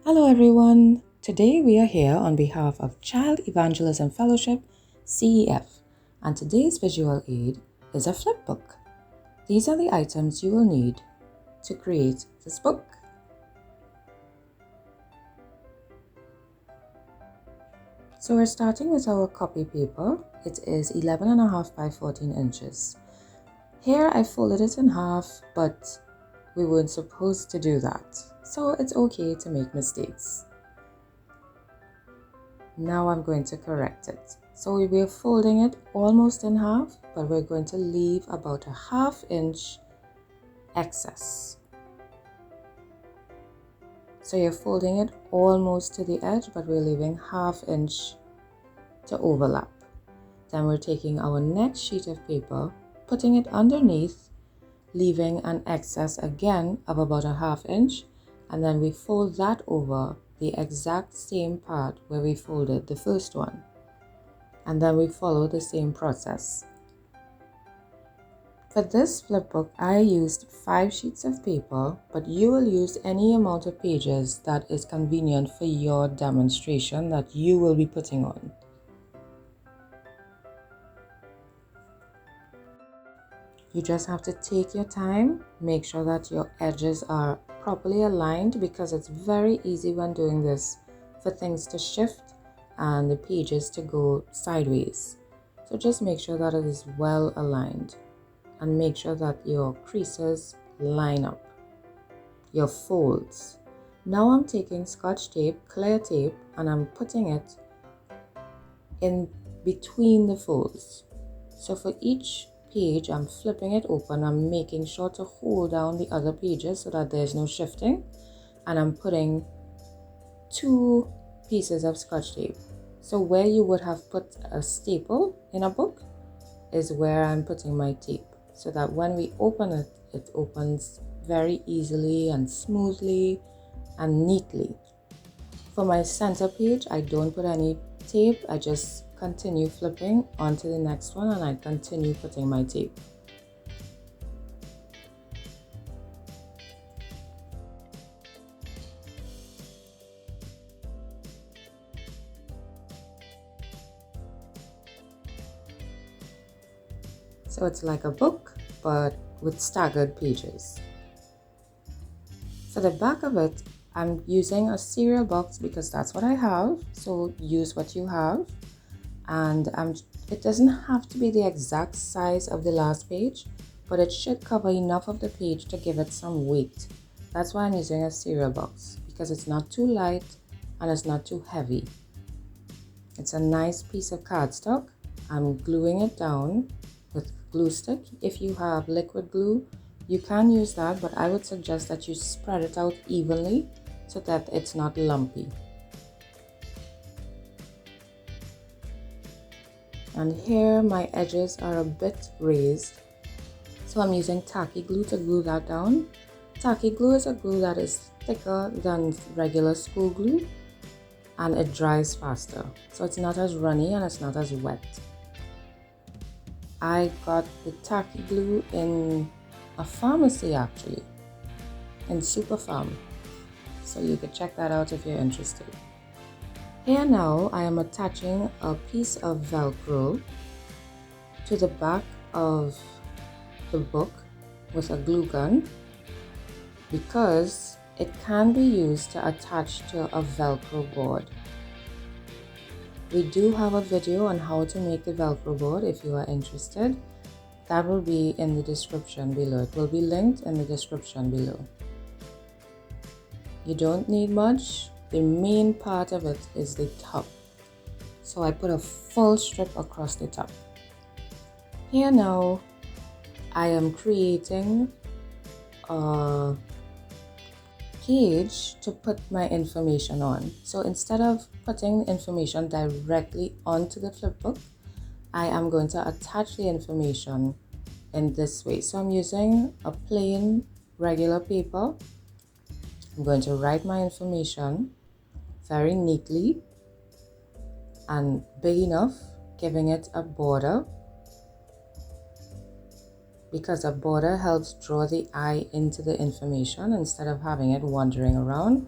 Hello everyone, today we are here on behalf of Child Evangelism Fellowship, CEF, and today's visual aid is a flip book. These are the items you will need to create this book. So we're starting with our copy paper. It is 11.5 by 14 inches. Here I folded it in half, but we weren't supposed to do that, so it's okay to make mistakes. Now I'm going to correct it. So we're folding it almost in half, but we're going to leave about a ½ inch excess. So you're folding it almost to the edge, but we're leaving ½ inch to overlap. Then we're taking our next sheet of paper, putting it underneath, leaving an excess again of about a ½ inch, and then we fold that over the exact same part where we folded the first one. And then we follow the same process. For this flip book, I used 5 sheets of paper, but you will use any amount of pages that is convenient for your demonstration that you will be putting on. You just have to take your time, make sure that your edges are properly aligned, because it's very easy when doing this for things to shift and the pages to go sideways. So just make sure that it is well aligned and make sure that your creases line up, your folds. Now I'm taking Scotch tape, clear tape, and I'm putting it in between the folds. So for each page, I'm flipping it open. I'm making sure to hold down the other pages so that there's no shifting, and I'm putting 2 pieces of Scotch tape. So where you would have put a staple in a book is where I'm putting my tape, so that when we open it, it opens very easily and smoothly and neatly. For my center page, I don't put any tape. I just continue flipping onto the next one, and I continue putting my tape. So it's like a book, but with staggered pages. For the back of it, I'm using a cereal box because that's what I have, so use what you have. And it doesn't have to be the exact size of the last page, but it should cover enough of the page to give it some weight. That's why I'm using a cereal box, because it's not too light and it's not too heavy. It's a nice piece of cardstock. I'm gluing it down with glue stick. If you have liquid glue, you can use that, but I would suggest that you spread it out evenly so that it's not lumpy. And here my edges are a bit raised, so I'm using Tacky Glue to glue that down. Tacky Glue is a glue that is thicker than regular school glue, and it dries faster, so it's not as runny and it's not as wet. I got the Tacky Glue in a pharmacy, actually, in Superharm, so you could check that out if you're interested. Here now I am attaching a piece of Velcro to the back of the book with a glue gun, because it can be used to attach to a Velcro board. We do have a video on how to make the Velcro board if you are interested. That will be in the description below. It will be linked in the description below. You don't need much. The main part of it is the top. So I put a full strip across the top. Here now, I am creating a page to put my information on. So instead of putting information directly onto the flip book, I am going to attach the information in this way. So I'm using a plain regular paper. I'm going to write my information very neatly and big enough, giving it a border, because a border helps draw the eye into the information instead of having it wandering around.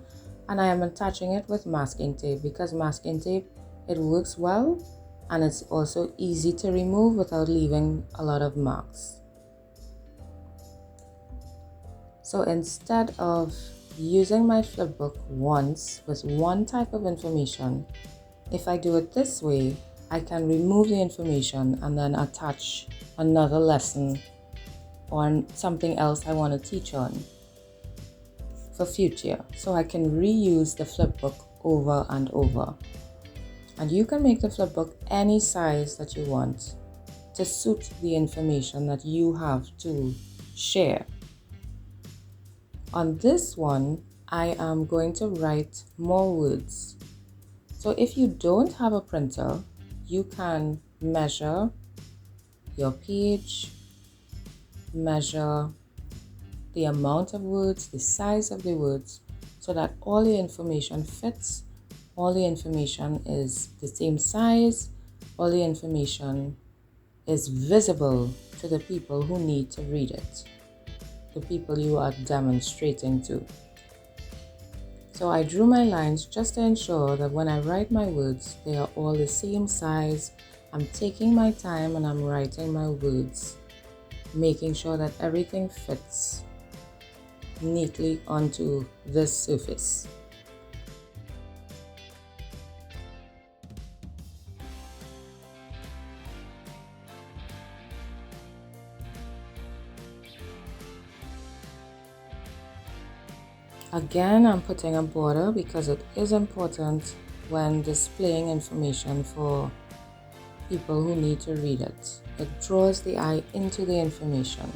and I am attaching it with masking tape because masking tape, it works well and it's also easy to remove without leaving a lot of marks. So instead of using my flipbook once with one type of information, if I do it this way, I can remove the information and then attach another lesson or something else I want to teach on for future. So I can reuse the flipbook over and over. And you can make the flipbook any size that you want to suit the information that you have to share. On this one, I am going to write more words. So if you don't have a printer, you can measure your page, measure the amount of words, the size of the words, so that all the information fits, all the information is the same size, all the information is visible to the people who need to read it, the people you are demonstrating to. So I drew my lines just to ensure that when I write my words, they are all the same size. I'm taking my time and I'm writing my words, making sure that everything fits neatly onto this surface. Again, I'm putting a border because it is important when displaying information for people who need to read it. It draws the eye into the information.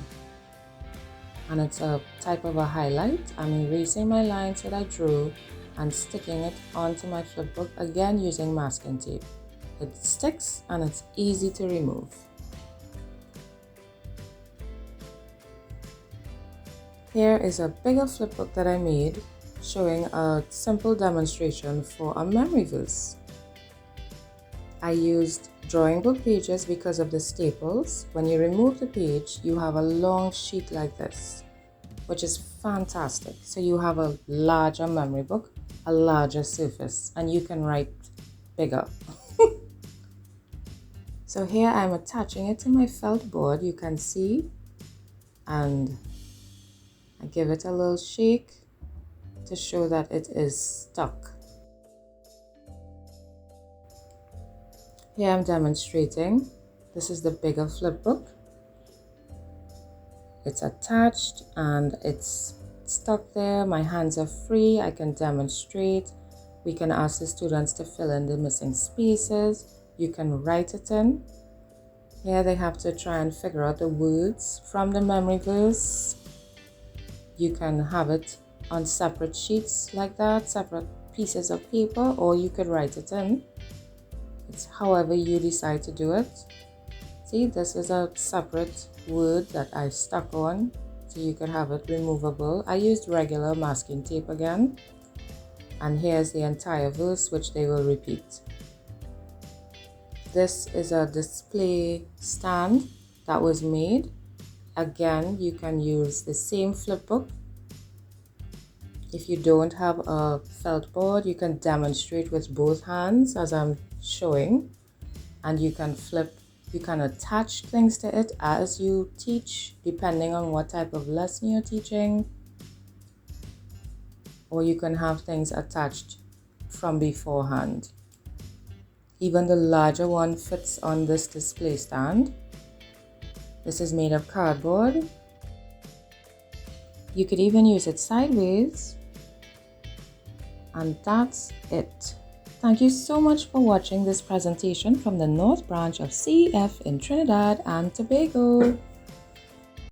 And it's a type of a highlight. I'm erasing my lines that I drew and sticking it onto my flipbook, again using masking tape. It sticks and it's easy to remove. Here is a bigger flipbook that I made showing a simple demonstration for a memory verse. I used drawing book pages because of the staples. When you remove the page, you have a long sheet like this, which is fantastic. So you have a larger memory book, a larger surface, and you can write bigger. So here I'm attaching it to my felt board, you can see, and I give it a little shake to show that it is stuck. Here I'm demonstrating. This is the bigger flipbook. It's attached and it's stuck there. My hands are free. I can demonstrate. We can ask the students to fill in the missing spaces. You can write it in. Here they have to try and figure out the words from the memory verse. You can have it on separate sheets like that, separate pieces of paper, or you could write it in. It's however you decide to do it. See, this is a separate word that I stuck on, so you could have it removable. I used regular masking tape again. And here's the entire verse, which they will repeat. This is a display stand that was made. Again, you can use the same flipbook. If you don't have a felt board, you can demonstrate with both hands as I'm showing, and you can flip, you can attach things to it as you teach, depending on what type of lesson you're teaching, or you can have things attached from beforehand. Even the larger one fits on this display stand. This is made of cardboard. You could even use it sideways. And that's it. Thank you so much for watching this presentation from the North Branch of CEF in Trinidad and Tobago.